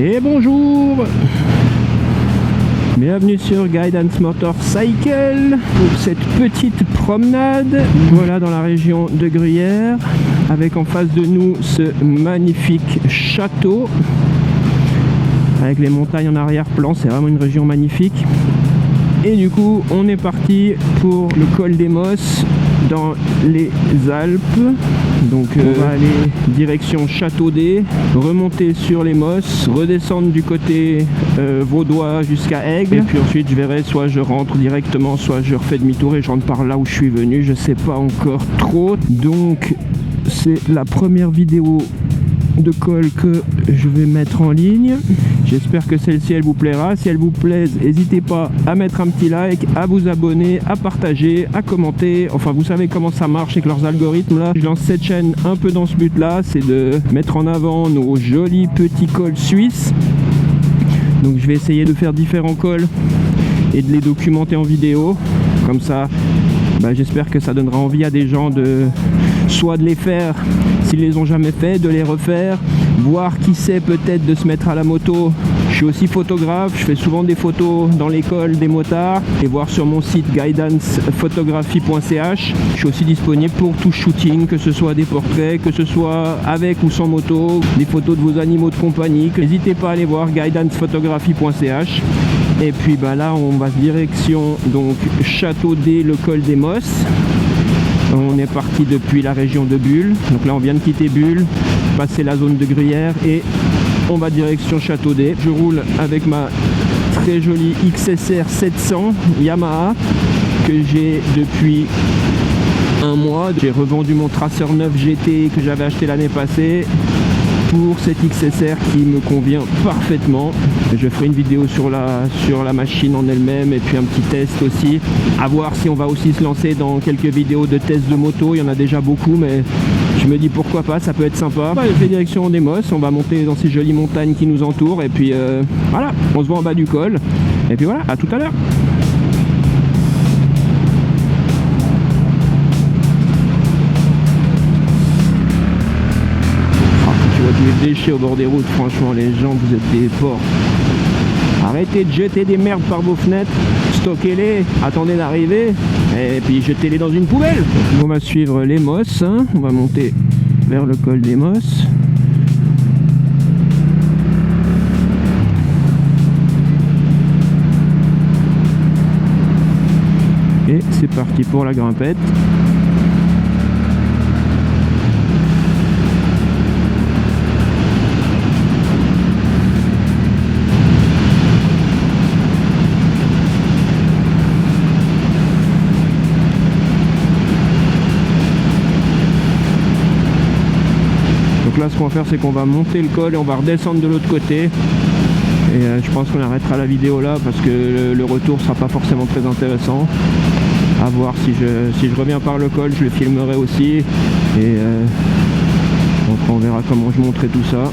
Et bonjour, bienvenue sur Guidance Motorcycle pour cette petite promenade. Voilà, dans la région de Gruyère, avec en face de nous ce magnifique château avec les montagnes en arrière-plan. C'est vraiment une région magnifique. Et du coup on est parti pour le col des Mosses dans les Alpes. Donc on va aller direction Châteaudet, remonter sur les Mosses, redescendre du côté vaudois jusqu'à Aigle, et puis ensuite je verrai, soit je rentre directement, soit je refais demi-tour et je rentre par là où je suis venu, je sais pas encore trop. Donc c'est la première vidéo de col que je vais mettre en ligne. J'espère que celle-ci elle vous plaira. Si elle vous plaise, n'hésitez pas à mettre un petit like, à vous abonner, à partager, à commenter. Enfin, vous savez comment ça marche avec leurs algorithmes là. Je lance cette chaîne un peu dans ce but là, c'est de mettre en avant nos jolis petits cols suisses. Donc je vais essayer de faire différents cols et de les documenter en vidéo. Comme ça, j'espère que ça donnera envie à des gens de soit de les faire s'ils les ont jamais fait, de les refaire, voire qui sait peut-être de se mettre à la moto. Je suis aussi photographe, je fais souvent des photos dans l'école des motards, et voir sur mon site guidancephotographie.ch. Je suis aussi disponible pour tout shooting, que ce soit des portraits, que ce soit avec ou sans moto, des photos de vos animaux de compagnie. N'hésitez pas à aller voir guidancephotographie.ch. Et puis là on va direction donc Châteaudet, le col des Mosses. On est parti depuis la région de Bulle, donc là on vient de quitter Bulle, passer la zone de Gruyère et on va direction Châteaudet. Je roule avec ma très jolie XSR 700 Yamaha que j'ai depuis un mois. J'ai revendu mon Tracer 9 GT que j'avais acheté l'année passée pour cette XSR qui me convient parfaitement. Je ferai une vidéo sur la machine en elle-même et puis un petit test aussi. À voir si on va aussi se lancer dans quelques vidéos de tests de moto. Il y en a déjà beaucoup, mais je me dis pourquoi pas, ça peut être sympa. Je fais direction des Mosses, on va monter dans ces jolies montagnes qui nous entourent et puis voilà, on se voit en bas du col. Et puis voilà, à tout à l'heure. Les déchets au bord des routes, franchement les gens, vous êtes des porcs. Arrêtez de jeter des merdes par vos fenêtres, stockez-les, attendez d'arriver et puis jetez-les dans une poubelle. On va suivre les Mosses, hein. On va monter vers le col des Mosses. Et c'est parti pour la grimpette. Donc là ce qu'on va faire, c'est qu'on va monter le col et on va redescendre de l'autre côté. Et je pense qu'on arrêtera la vidéo là parce que le retour sera pas forcément très intéressant. À voir, si je reviens par le col, je le filmerai aussi. Et on verra comment je monterai tout ça.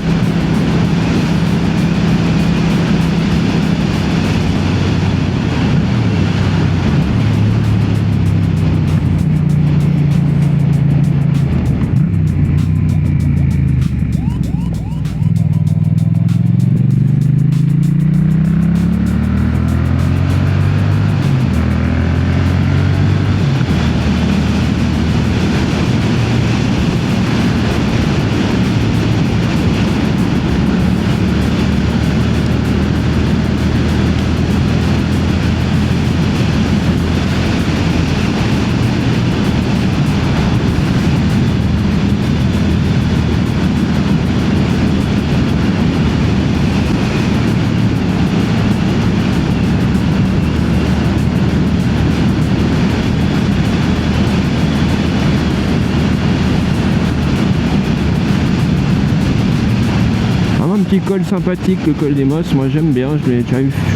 Petit col sympathique, le col des Mosses, moi j'aime bien, je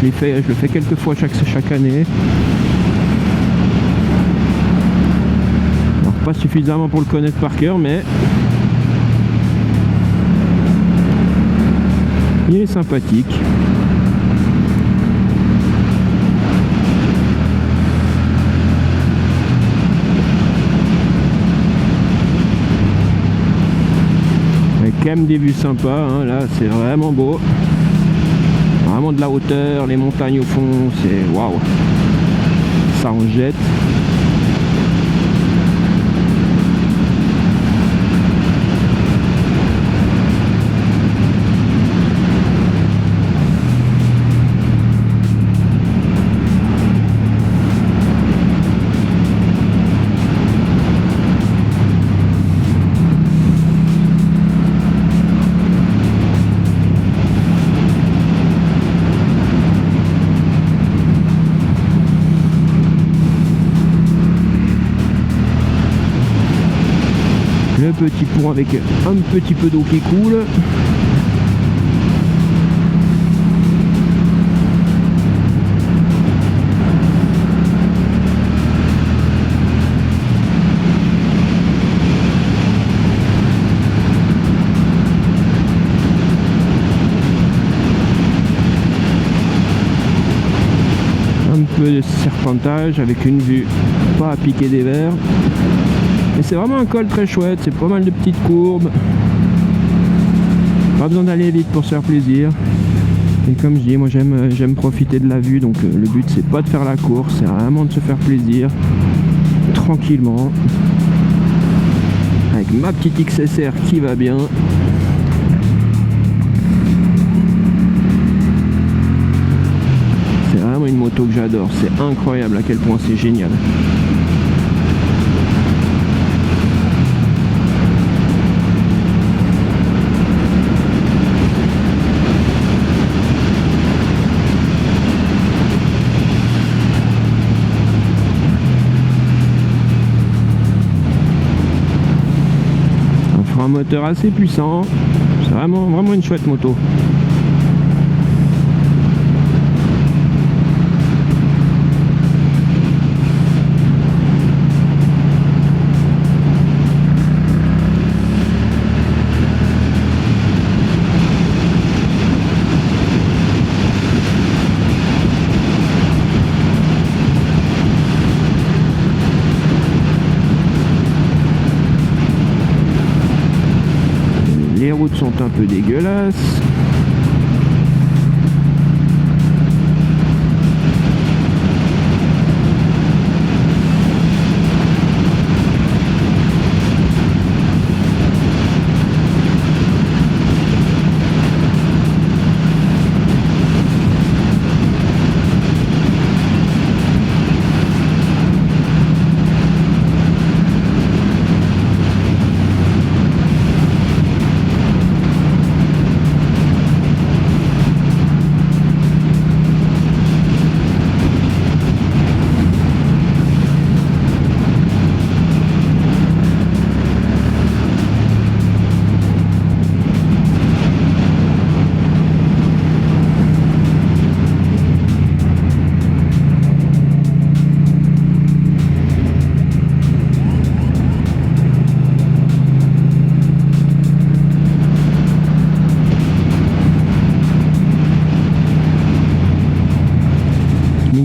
le fais quelques fois chaque année. Alors, pas suffisamment pour le connaître par cœur, mais il est sympathique. Quand même des vues sympas, hein, là c'est vraiment beau. vraiment de la hauteur, les montagnes au fond, c'est waouh, ça en jette. Le petit pont avec un petit peu d'eau qui coule. Un peu de serpentage avec une vue pas à piquer des verres. Et c'est vraiment un col très chouette, c'est pas mal de petites courbes. Pas besoin d'aller vite pour se faire plaisir. Et comme je dis, moi j'aime profiter de la vue, donc le but c'est pas de faire la course, c'est vraiment de se faire plaisir. Tranquillement. Avec ma petite XSR qui va bien. C'est vraiment une moto que j'adore, c'est incroyable à quel point c'est génial. Un moteur assez puissant, c'est vraiment une chouette moto. Les routes sont un peu dégueulasses.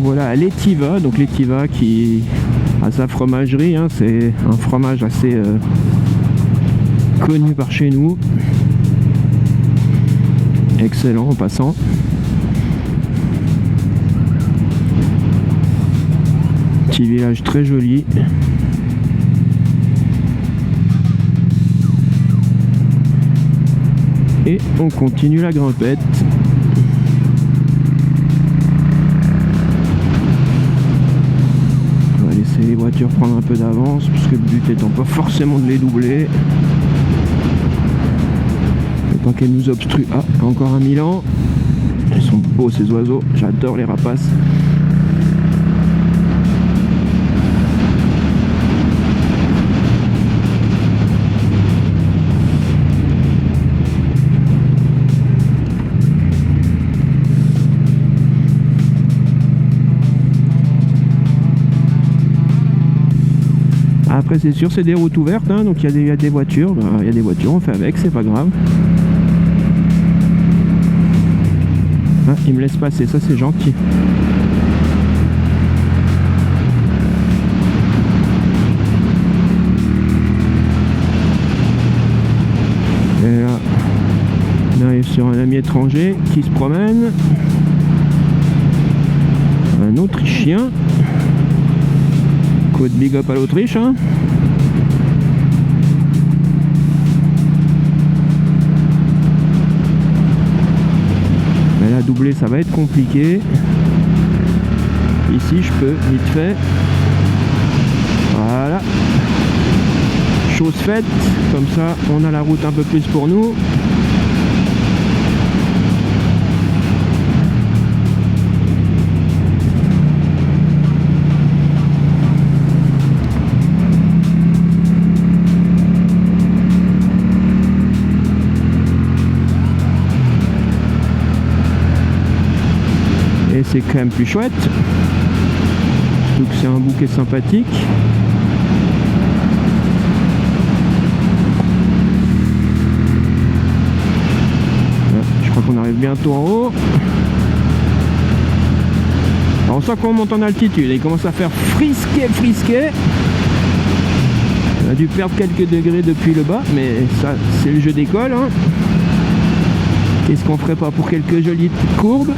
Voilà, l'Etiva, donc l'Etiva qui a sa fromagerie, hein, c'est un fromage assez connu par chez nous, excellent en passant. Petit village très joli. Et on continue la grimpette. Les voitures prendre un peu d'avance puisque le but étant pas forcément de les doubler, et pas qu'elles nous obstruent. Ah, encore un Milan, ils sont beaux ces oiseaux, j'adore les rapaces. Après c'est sûr, c'est des routes ouvertes, hein, donc il y a des voitures, il y a des voitures, on fait avec, c'est pas grave. Ah, il me laisse passer, ça c'est gentil. Et là, on arrive sur un ami étranger qui se promène. Un Autrichien. Code big up à l'Autriche, hein. Mais là, doubler, ça va être compliqué. Ici, je peux vite fait. Voilà. Chose faite. Comme ça, on a la route un peu plus pour nous. Et c'est quand même plus chouette. Surtout que c'est un bouquet sympathique. Je crois qu'on arrive bientôt en haut. Alors on sent qu'on monte en altitude. Il commence à faire frisquer. On a dû perdre quelques degrés depuis le bas, mais ça c'est le jeu d'école, hein. Qu'est-ce qu'on ferait pas pour quelques jolies petites courbes?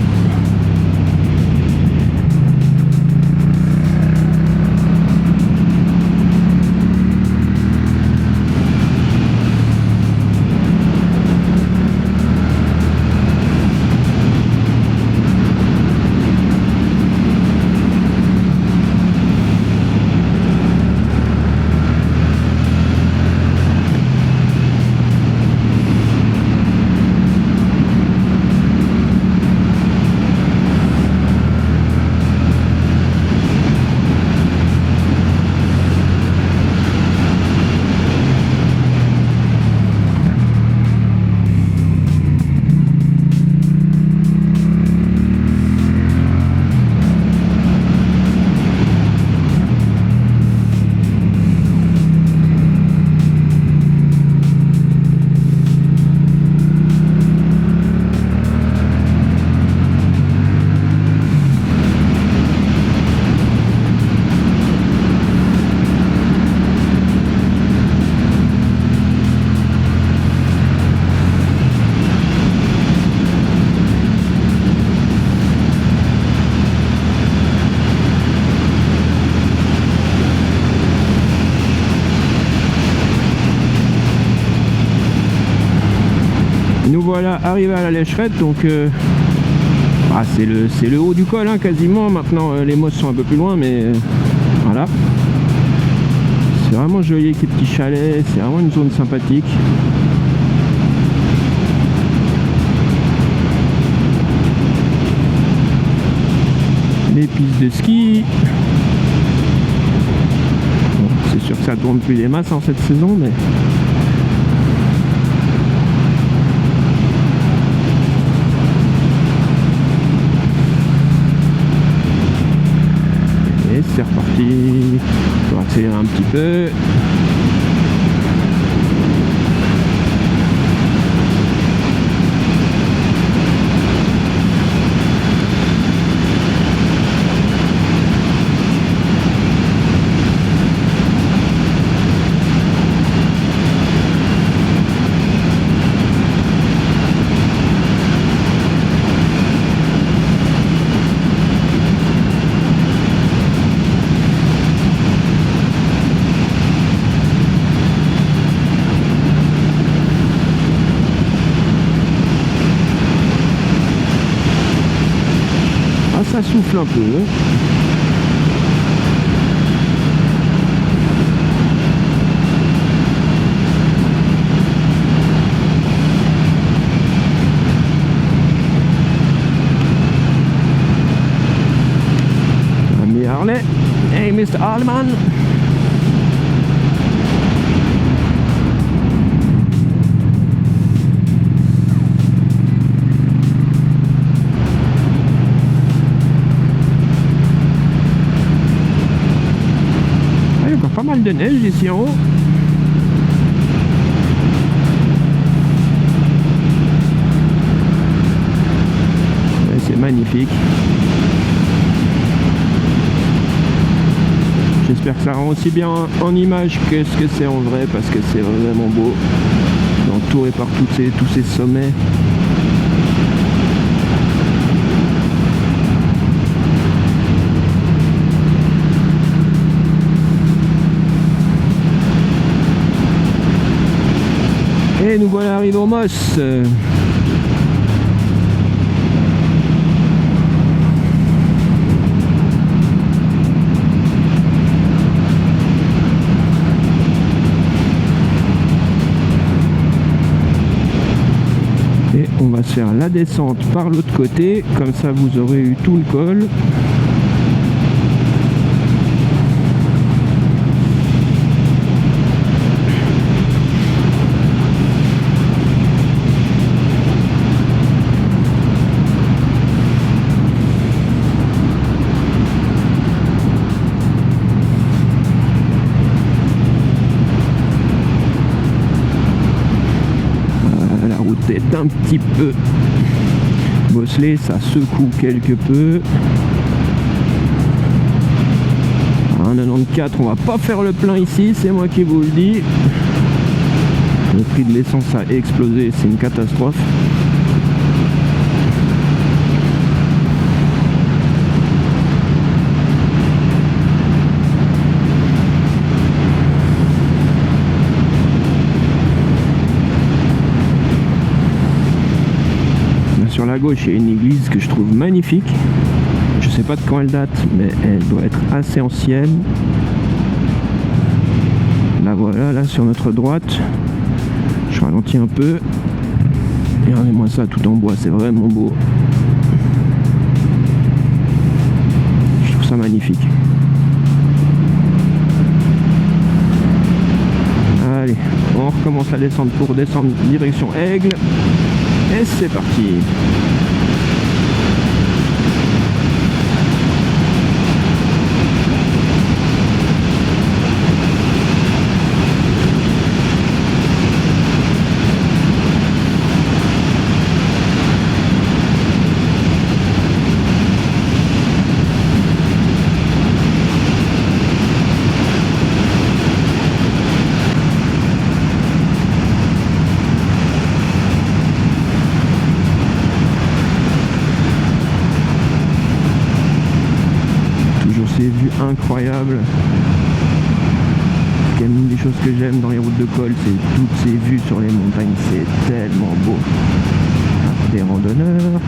Nous voilà arrivés à la Lécherette, donc c'est le haut du col, hein, quasiment. Maintenant les mosses sont un peu plus loin, mais voilà. C'est vraiment joli avec les petits chalets, c'est vraiment une zone sympathique. Les pistes de ski. Bon, c'est sûr que ça tourne plus des masses en cette saison, mais c'est reparti. On va accélérer un petit peu. Ça souffle un peu. Ami Harley. Hey Mr. Harleman. Pas mal de neige ici en haut. Ouais, c'est magnifique. J'espère que ça rend aussi bien en image que ce que c'est en vrai, parce que c'est vraiment beau, entouré par tous ces sommets. Et nous voilà arrivés au Moss. Et on va se faire la descente par l'autre côté, comme ça vous aurez eu tout le col. C'est un petit peu bosselé, ça secoue quelque peu. Un 94, on va pas faire le plein ici, c'est moi qui vous le dis. Le prix de l'essence a explosé, c'est une catastrophe. Sur la gauche, il y a une église que je trouve magnifique. Je sais pas de quand elle date, mais elle doit être assez ancienne. La voilà, là sur notre droite. Je ralentis un peu. Et regardez-moi ça, tout en bois, c'est vraiment beau. Je trouve ça magnifique. Allez, on recommence la descente pour descendre direction Aigle. Et c'est parti. Ces vues incroyables. C'est une des choses que j'aime dans les routes de col, c'est toutes ces vues sur les montagnes, c'est tellement beau. Des randonneurs.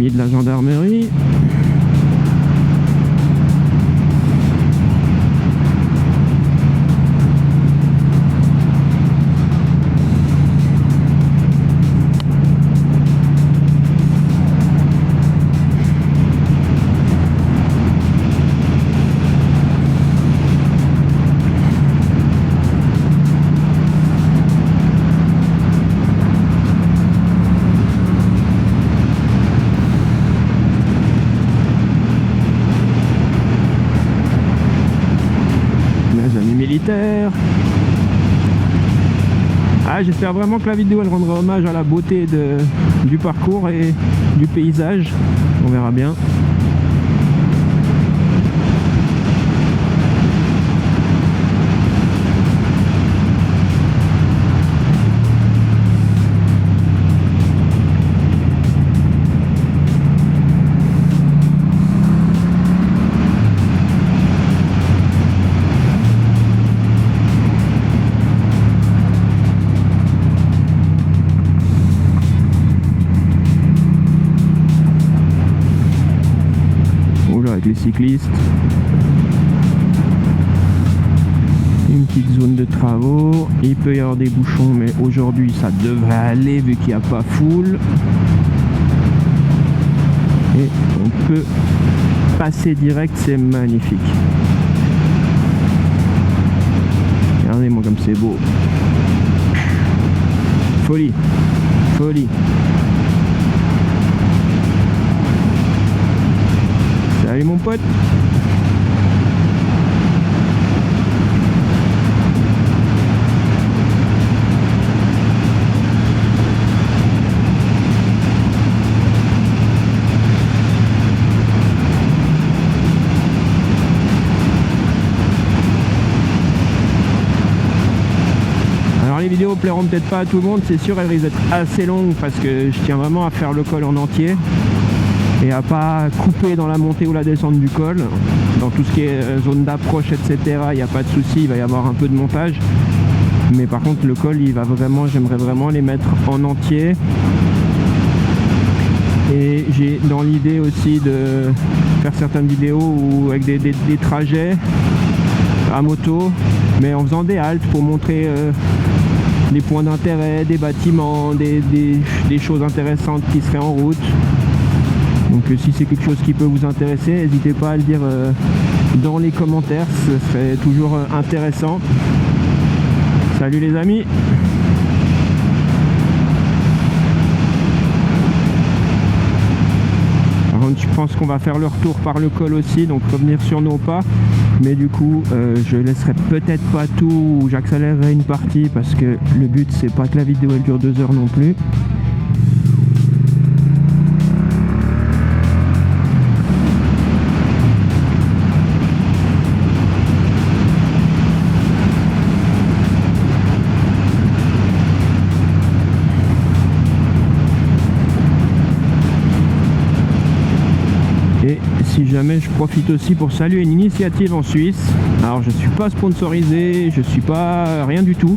De la gendarmerie. Ah, j'espère vraiment que la vidéo elle rendra hommage à la beauté du parcours et du paysage. On verra bien. Avec les cyclistes, une petite zone de travaux, il peut y avoir des bouchons mais aujourd'hui ça devrait aller vu qu'il n'y a pas foule et on peut passer direct, c'est magnifique. Regardez-moi comme c'est beau, folie, folie. Salut mon pote. vidéos plairont peut-être pas à tout le monde, c'est sûr, elles risquent d'être assez longues parce que je tiens vraiment à faire le col en entier et à pas couper dans la montée ou la descente du col. Dans tout ce qui est zone d'approche, etc., il n'y a pas de souci, il va y avoir un peu de montage. Mais par contre, le col, j'aimerais vraiment les mettre en entier. Et j'ai dans l'idée aussi de faire certaines vidéos avec des trajets à moto, mais en faisant des haltes pour montrer des points d'intérêt, des bâtiments, des choses intéressantes qui seraient en route. Donc si c'est quelque chose qui peut vous intéresser, n'hésitez pas à le dire dans les commentaires, ce serait toujours intéressant. Salut les amis! Je pense qu'on va faire le retour par le col aussi, donc revenir sur nos pas, mais du coup je laisserai peut-être pas tout, ou j'accélérerai une partie parce que le but c'est pas que la vidéo elle dure 2 heures non plus. Et si jamais je profite aussi pour saluer une initiative en Suisse. Alors je suis pas sponsorisé, je suis pas rien du tout.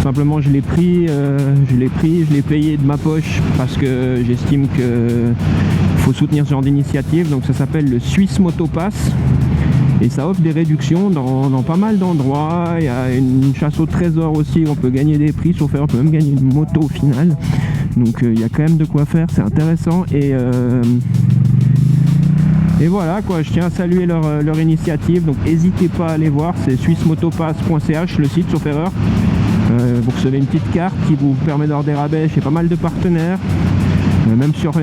Simplement je l'ai pris, je l'ai payé de ma poche parce que j'estime que faut soutenir ce genre d'initiative. Donc ça s'appelle le Swiss Moto Pass. Et ça offre des réductions dans pas mal d'endroits. Il y a une chasse au trésor aussi, on peut gagner des prix, sauf faire on peut même gagner une moto au final. Donc il y a quand même de quoi faire, c'est intéressant. Et voilà quoi, je tiens à saluer leur initiative, donc n'hésitez pas à aller voir, c'est swissmotopass.ch le site sauf erreur. Vous recevez une petite carte qui vous permet d'avoir des rabais chez pas mal de partenaires, même sur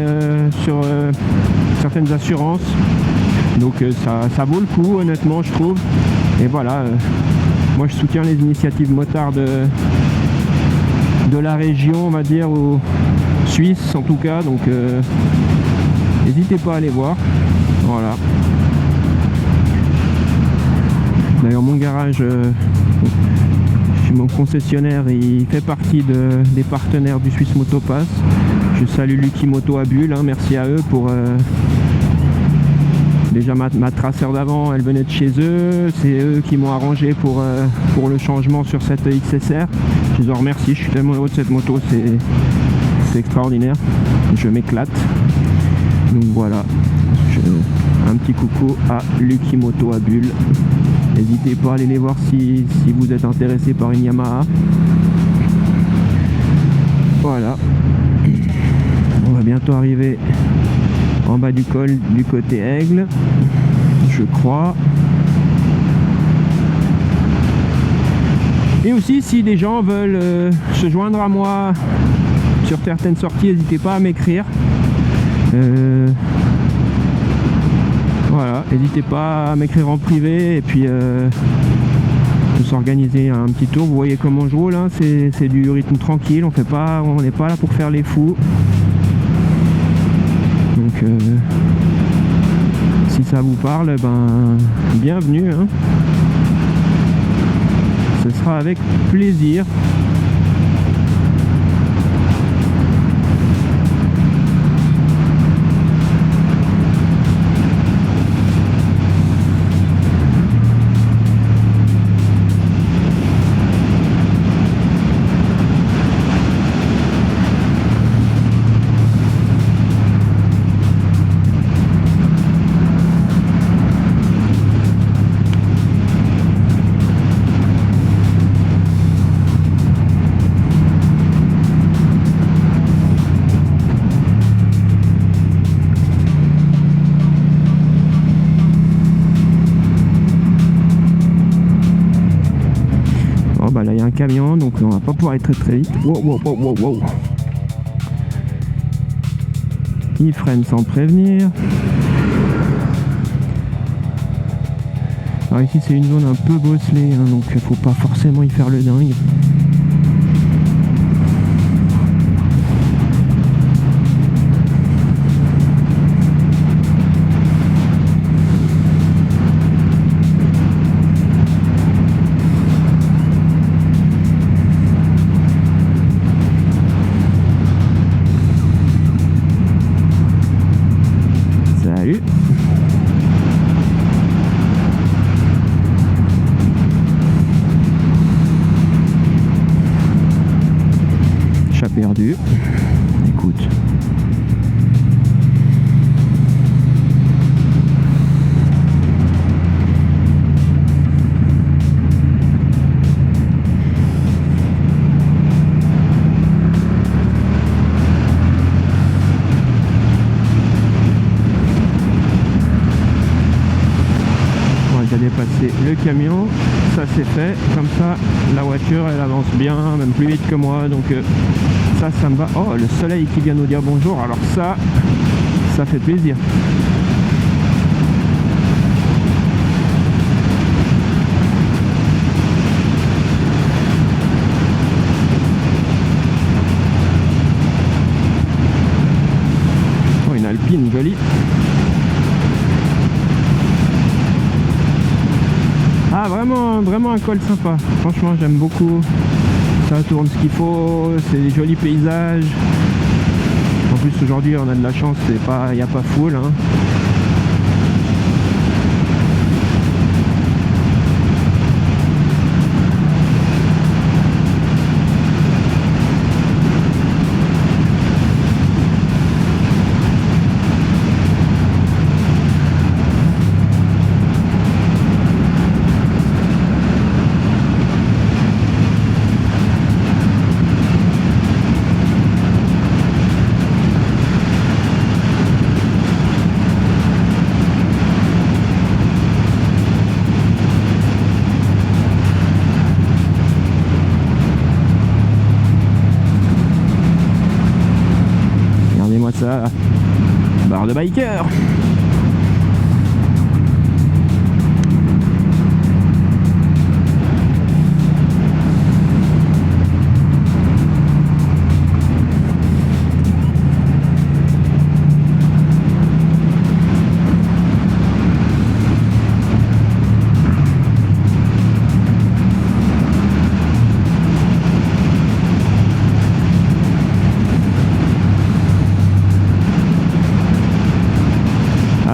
certaines assurances. Donc ça vaut le coup honnêtement je trouve. Et voilà, moi je soutiens les initiatives motards de la région on va dire, ou suisse en tout cas, donc n'hésitez pas à aller voir. Voilà. D'ailleurs mon garage, chez mon concessionnaire, il fait partie des partenaires du Swiss Moto Pass. Je salue Lucky Moto à Bulle, hein, merci à eux pour... Déjà ma traceur d'avant, elle venait de chez eux, c'est eux qui m'ont arrangé pour le changement sur cette XSR. Je les en remercie, je suis tellement heureux de cette moto, c'est extraordinaire, je m'éclate. Donc voilà, un petit coucou à Lucky Moto à Bulle. N'hésitez pas à aller les voir si vous êtes intéressé par une Yamaha. Voilà, on va bientôt arriver en bas du col du côté Aigle, je crois. Et aussi si des gens veulent se joindre à moi sur certaines sorties, n'hésitez pas à m'écrire. Voilà, n'hésitez pas à m'écrire en privé et puis on s'organiser un petit tour. Vous voyez comment je roule, hein, c'est du rythme tranquille, on n'est pas là pour faire les fous. Donc si ça vous parle, ben bienvenue, hein. Ce sera avec plaisir. Bah là il y a un camion donc on va pas pouvoir être très vite. Wow. Il freine sans prévenir. Alors ici c'est une zone un peu bosselée, hein, donc faut pas forcément y faire le dingue. perdu. Écoute. Dépasser le camion, ça c'est fait, comme ça la voiture elle avance bien, même plus vite que moi, donc ça me va. Oh, le soleil qui vient nous dire bonjour, alors ça fait plaisir. Oh, une Alpine jolie. Ah, vraiment un col sympa, franchement j'aime beaucoup, ça tourne ce qu'il faut, c'est des jolis paysages. En plus aujourd'hui on a de la chance, il n'y a pas foule, hein. Ça, barre de biker.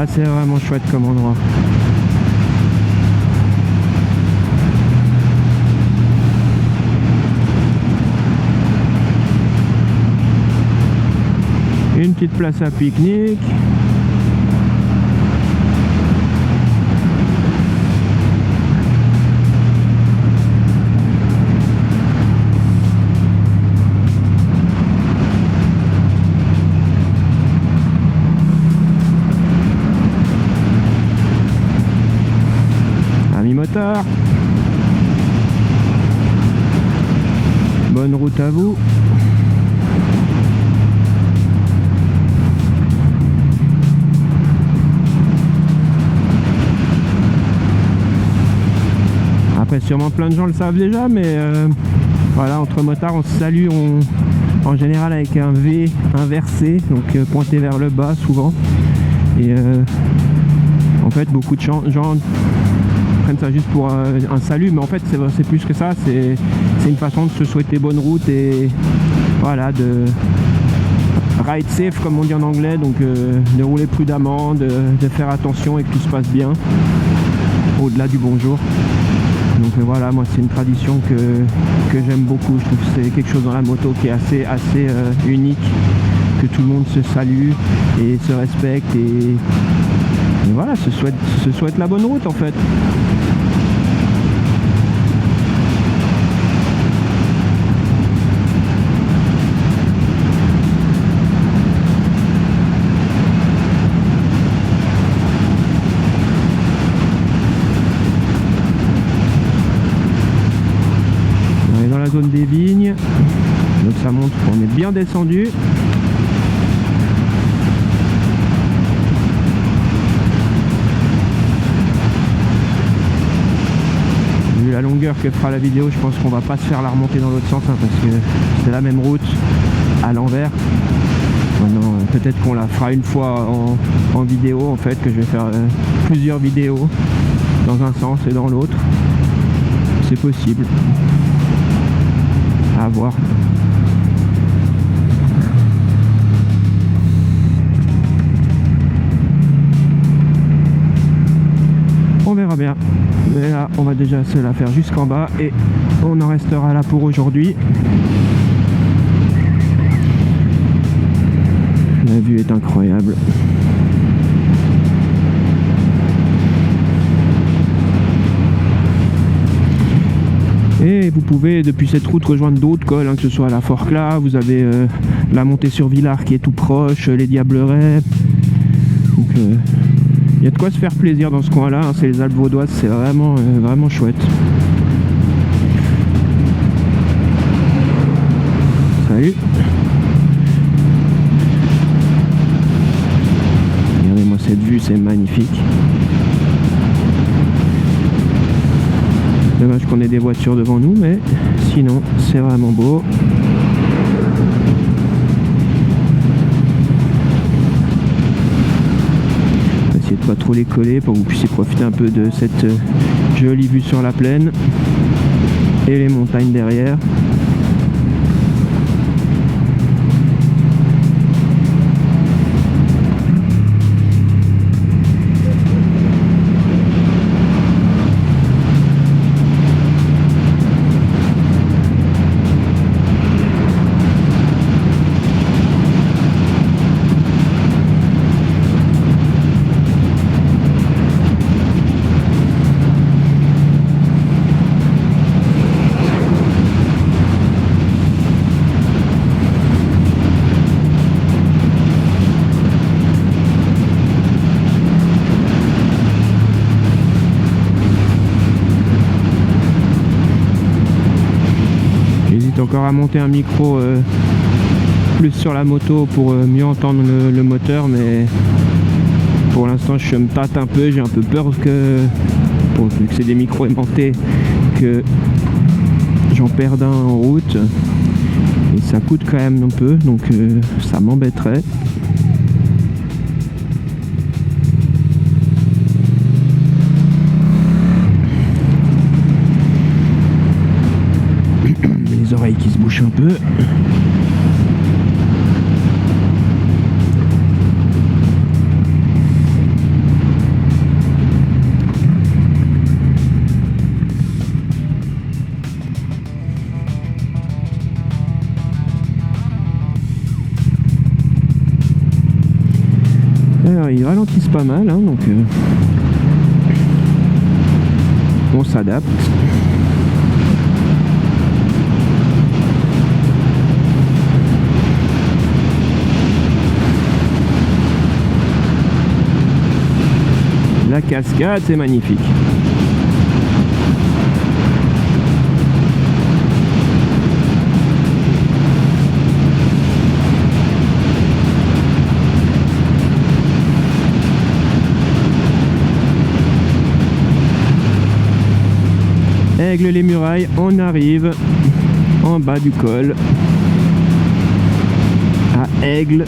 C'est vraiment chouette comme endroit. Une petite place à pique-nique. Motard. Bonne route à vous. Après sûrement plein de gens le savent déjà, mais voilà, entre motards on se salue en général avec un V inversé, donc pointé vers le bas souvent. Et en fait beaucoup de gens prennent ça juste pour un salut, mais en fait c'est plus que ça, c'est une façon de se souhaiter bonne route et voilà, de ride safe comme on dit en anglais, donc de rouler prudemment, de faire attention et que tout se passe bien au-delà du bonjour. Donc voilà, moi c'est une tradition que j'aime beaucoup. Je trouve que c'est quelque chose dans la moto qui est assez unique, que tout le monde se salue et se respecte et voilà, se souhaite la bonne route en fait. On est dans la zone des vignes, donc ça montre qu'on est bien descendu. La longueur que fera la vidéo, je pense qu'on va pas se faire la remonter dans l'autre sens, hein, parce que c'est la même route à l'envers. Maintenant peut-être qu'on la fera une fois en vidéo, en fait, que je vais faire plusieurs vidéos dans un sens et dans l'autre. C'est possible, à voir. On verra bien. Mais là, on va déjà se la faire jusqu'en bas et on en restera là pour aujourd'hui. vue est incroyable. Et vous pouvez depuis cette route rejoindre d'autres cols, hein, que ce soit à la Forclaz, vous avez la montée sur Villars qui est tout proche, les Diablerets. Donc il y a de quoi se faire plaisir dans ce coin là, hein, c'est les Alpes vaudoises, c'est vraiment, vraiment chouette. Salut. Regardez-moi cette vue, c'est magnifique. Dommage qu'on ait des voitures devant nous, mais sinon c'est vraiment beau. On va essayer de pas trop les coller pour que vous puissiez profiter un peu de cette jolie vue sur la plaine et les montagnes derrière. Encore à monter un micro plus sur la moto pour mieux entendre le moteur, mais pour l'instant je me tâte un peu, j'ai un peu peur que, bon, vu que c'est des micros aimantés, que j'en perde un en route et ça coûte quand même un peu, donc ça m'embêterait. Les oreilles qui se bouchent un peu. Alors ils ralentissent pas mal, hein, donc on s'adapte. La cascade, c'est magnifique. Aigle-les-Murailles, on arrive en bas du col à Aigle.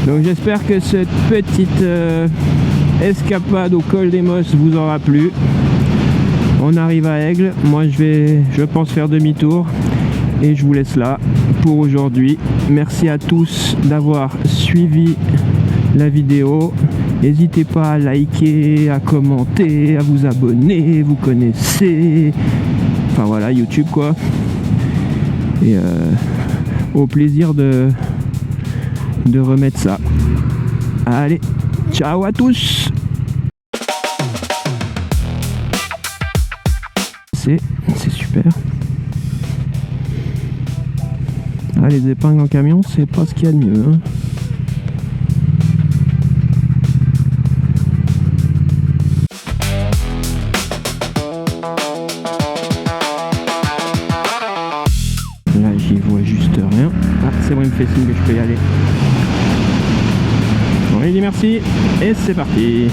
Donc j'espère que cette petite escapade au col des Mosses vous aura plu. On arrive à Aigle, moi je pense faire demi-tour et je vous laisse là pour aujourd'hui. Merci à tous d'avoir suivi la vidéo. N'hésitez pas à liker, à commenter, à vous abonner, vous connaissez. Enfin voilà, YouTube quoi. Et au plaisir de remettre ça. Allez, ciao à tous. C'est super. Ah, les épingles en camion, c'est pas ce qu'il y a de mieux, hein. Là, j'y vois juste rien. Ah, c'est bon, il me fait signe que je peux y aller. Bon, il dit merci, et c'est parti.